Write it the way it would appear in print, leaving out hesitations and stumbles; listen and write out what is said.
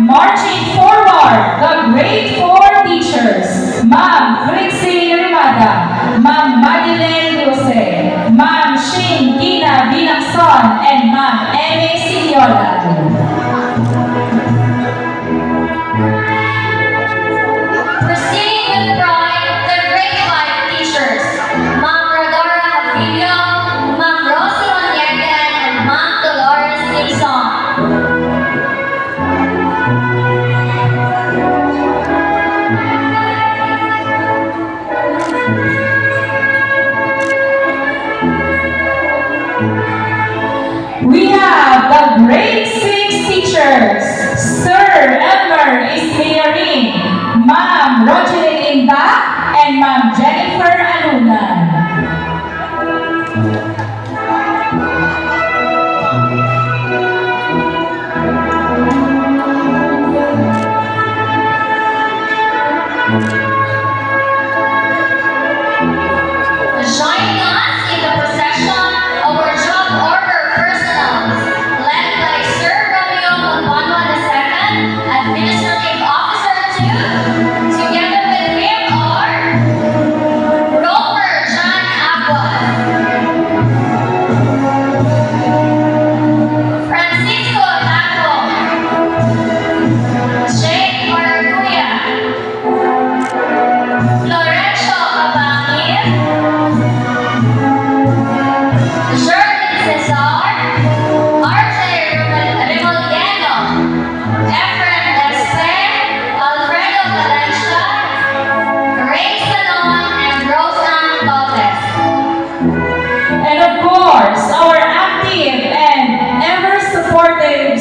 Marching forward, the grade 4 teachers, Ma'am Trixie Rimada, Ma'am Madeline Jose, Ma'am Shane Gina Binakson, and Ma'am Eme Siniola. Proceeding with pride, the grade 5 teachers, Ma'am Rodora Havillo, Ma'am Rosie Onyergan, and Ma'am Dolores Nixon. We have the grade 6 teachers, Sir Elmer Ismayarin, Ma'am Rogeline Inda, and Ma'am Jennifer Alunan. Joining us in the procession of our job order personals, led by Sir Romeo Monbanwa II, Administrative Officer 2, together with him are Roper John Aguas, Francisco Taco, Jake Maracuya, Florencio Abangir, Jordan Cesar, RJ Remoldiano, Efren Despe, Alfredo Valencia, Ray Salon, and Roseanne Lopez. And of course, our active and ever supportive